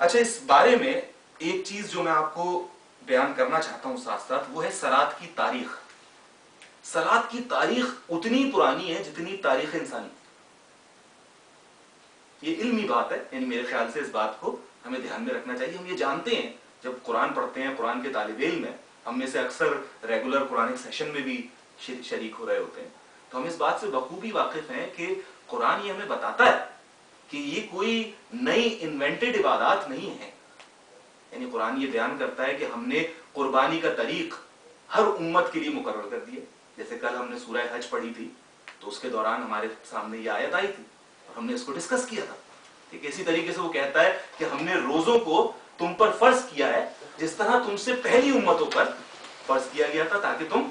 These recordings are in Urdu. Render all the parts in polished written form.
اچھا، اس بارے میں ایک چیز جو میں آپ کو بیان کرنا چاہتا ہوں ساتھ ساتھ، وہ ہے صلاۃ کی تاریخ. صلاۃ کی تاریخ اتنی پرانی ہے جتنی تاریخ انسانی. یہ علمی بات ہے، یعنی میرے خیال سے اس بات کو ہمیں دھیان میں رکھنا چاہیے. ہم یہ جانتے ہیں جب قرآن پڑھتے ہیں، قرآن کے طالب علم ہیں، ہم میں سے اکثر ریگولر قرآنک سیشن میں بھی شریک ہو رہے ہوتے ہیں، تو ہم اس بات سے بخوبی واقف ہیں کہ قرآن یہ ہمیں بتاتا ہے کہ یہ کوئی نئی انوینٹڈ عبادات نہیں ہے. یعنی قرآن یہ بیان کرتا ہے کہ ہم نے قربانی کا طریق ہر امت کے لیے مقرر کر دیا. جیسے کل ہم نے سورہ حج پڑھی تھی تو اس کے دوران ہمارے سامنے یہ آیت آئی تھی اور ہم نے اس کو ڈسکس کیا تھا. ٹھیک ہے، اسی طریقے سے وہ کہتا ہے کہ ہم نے روزوں کو تم پر فرض کیا ہے جس طرح تم سے پہلی امتوں پر فرض کیا گیا تھا تاکہ تم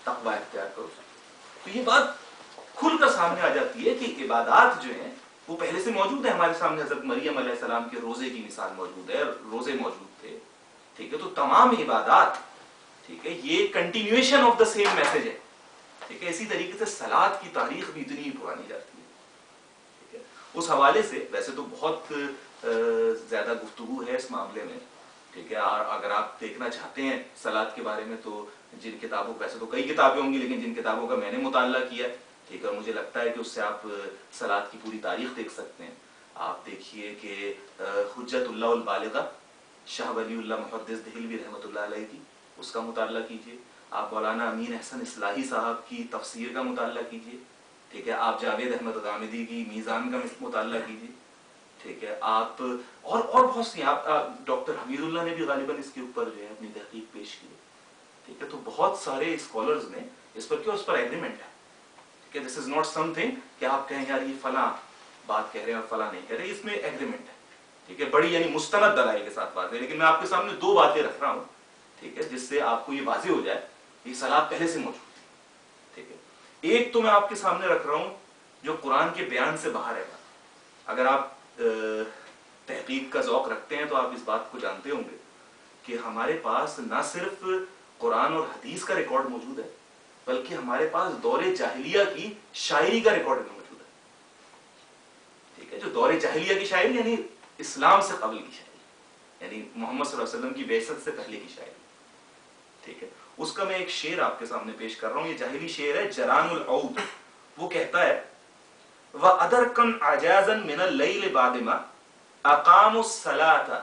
تقوی اختیار کرو. تو یہ بات کھل کر سامنے آ جاتی ہے کہ عبادات جو ہیں وہ پہلے سے موجود ہیں. ہمارے سامنے حضرت مریم علیہ السلام کے روزے کی مثال موجود ہے، روزے موجود تھے. ٹھیک ہے، تو تمام عبادات، ٹھیک ہے، یہ continuation of the same message ہے. ٹھیک ہے، اسی طریقے سے صلاۃ کی تاریخ بھی اتنی ہی پرانی جاتی ہے. ٹھیک ہے، اس حوالے سے ویسے تو بہت زیادہ گفتگو ہے اس معاملے میں. ٹھیک ہے، اور اگر آپ دیکھنا چاہتے ہیں صلاۃ کے بارے میں تو جن کتابوں، ویسے تو کئی کتابیں ہوں گی لیکن جن کتابوں کا میں نے مطالعہ کیا ہے، ٹھیک ہے، مجھے لگتا ہے کہ اس سے آپ صلاۃ کی پوری تاریخ دیکھ سکتے ہیں. آپ دیکھیے کہ حجت اللہ البالغہ شاہ ولی اللہ محدث دہلوی رحمۃ اللہ علیہ کی، اس کا مطالعہ کیجیے. آپ مولانا امین احسن اصلاحی صاحب کی تفسیر کا مطالعہ کیجیے. ٹھیک ہے، آپ جاوید احمد غامدی کی میزان کا مطالعہ کیجیے. ٹھیک ہے، آپ اور بہت سی، آپ ڈاکٹر حمید اللہ نے بھی غالباً اس کے اوپر جو ہے اپنی تحقیق پیش کی. ٹھیک ہے، تو بہت سارے اسکالرز نے اس پر کیا، اس پر ایگریمنٹ ہے. ٹھیک ہے، دس از ناٹ سم تھنگ کہ آپ کہیں یار یہ فلاں بات کہہ رہے ہیں اور فلاں نہیں کہہ رہے، اس میں ایگریمنٹ ہے. ٹھیک ہے، بڑی یعنی مستند دلائل کے ساتھ بات ہے، لیکن میں آپ کے سامنے دو باتیں رکھ رہا ہوں. ٹھیک ہے، جس سے آپ کو یہ واضح ہو جائے کہ صلاۃ پہلے سے موجود تھی. ٹھیک ہے، ایک تو میں آپ کے سامنے رکھ رہا ہوں جو قرآن کے بیان سے باہر ہے. اگر آپ تحقیق کا ذوق رکھتے ہیں تو آپ اس بات کو جانتے ہوں گے کہ ہمارے پاس نہ صرف قرآن اور حدیث کا ریکارڈ موجود ہے بلکہ ہمارے پاس دور جاہلیہ کی شاعری کا ریکارڈ بھی موجود ہے. ٹھیک ہے، جو دور جاہلیہ کی شاعری یعنی اسلام سے قبل کی شاعری، یعنی محمد صلی اللہ علیہ وسلم کی بعثت سے پہلے کی شاعری. ٹھیک ہے، اس کا میں ایک شعر آپ کے سامنے پیش کر رہا ہوں. یہ جاہلی شعر ہے، جران العود. وہ کہتا ہے وَأَدَرْكًا عَجَازًا مِنَ اللَّيْلِ بَعْدِمَا أَقَامُوا الصَّلَاةَ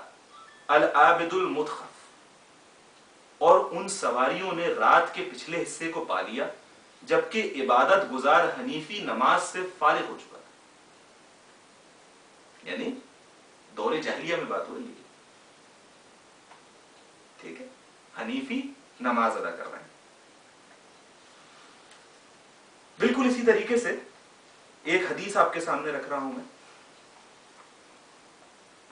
الْعَابِدُ الْمُدْخَفِ. اور ان سواریوں نے رات کے پچھلے حصے کو پا لیا جبکہ عبادت گزار حنیفی نماز سے فارغ ہو چکا تھا. یعنی دور جاہلیہ میں بات ہو رہی ہے. ٹھیک ہے، حنیفی نماز ادا کر رہے ہیں. بالکل اسی طریقے سے ایک حدیث آپ کے سامنے رکھ رہا ہوں میں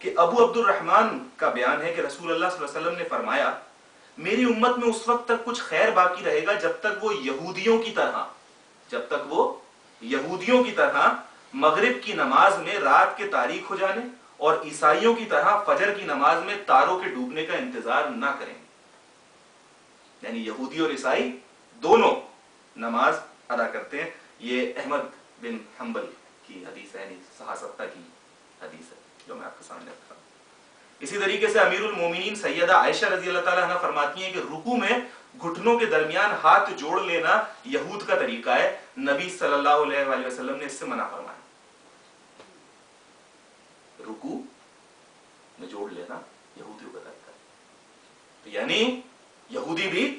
کہ ابو عبد الرحمن کا بیان ہے کہ رسول اللہ صلی اللہ علیہ وسلم نے فرمایا میری امت میں اس وقت تک کچھ خیر باقی رہے گا جب تک وہ یہودیوں کی طرح مغرب کی نماز میں رات کے تاریک ہو جانے اور عیسائیوں کی طرح فجر کی نماز میں تاروں کے ڈوبنے کا انتظار نہ کریں. یعنی یہودی اور عیسائی دونوں نماز ادا کرتے ہیں. یہ احمد بن حنبل کی حدیث ہے، یعنی صحاح کی حدیث ہے جو میں آپ کے سامنے رکھتا ہوں. اسی طریقے سے امیر المومنین سیدہ عائشہ رضی اللہ تعالیٰ عنہ فرماتی ہیں کہ رکوع میں گھٹنوں کے درمیان ہاتھ جوڑ لینا یہود کا طریقہ ہے. نبی صلی اللہ علیہ وآلہ وسلم نے اس سے منع فرمایا. رکوع میں جوڑ لینا یہودیوں کا طریقہ ہے. تو یعنی یہودی بھی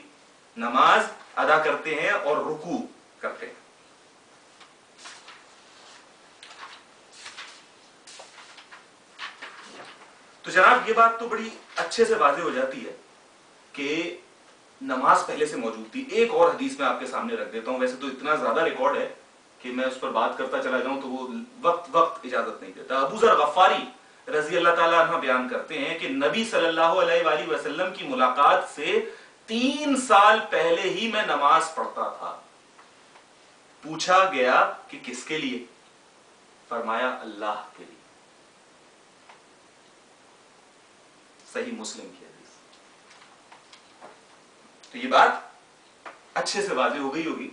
نماز ادا کرتے ہیں اور رکوع کرتے ہیں. تو جناب یہ بات تو بڑی اچھے سے واضح ہو جاتی ہے کہ نماز پہلے سے موجود تھی. ایک اور حدیث میں آپ کے سامنے رکھ دیتا ہوں. ویسے تو اتنا زیادہ ریکارڈ ہے کہ میں اس پر بات کرتا چلا جاؤں تو وہ وقت اجازت نہیں دیتا. ابو ذر غفاری رضی اللہ تعالیٰ عنہ بیان کرتے ہیں کہ نبی صلی اللہ علیہ وآلہ وسلم کی ملاقات سے 3 سال پہلے ہی میں نماز پڑھتا تھا. پوچھا گیا کہ کس کے لیے؟ فرمایا اللہ کے لیے. صحیح مسلم کی حدیث. تو یہ بات اچھے سے واضح ہو گئی ہوگی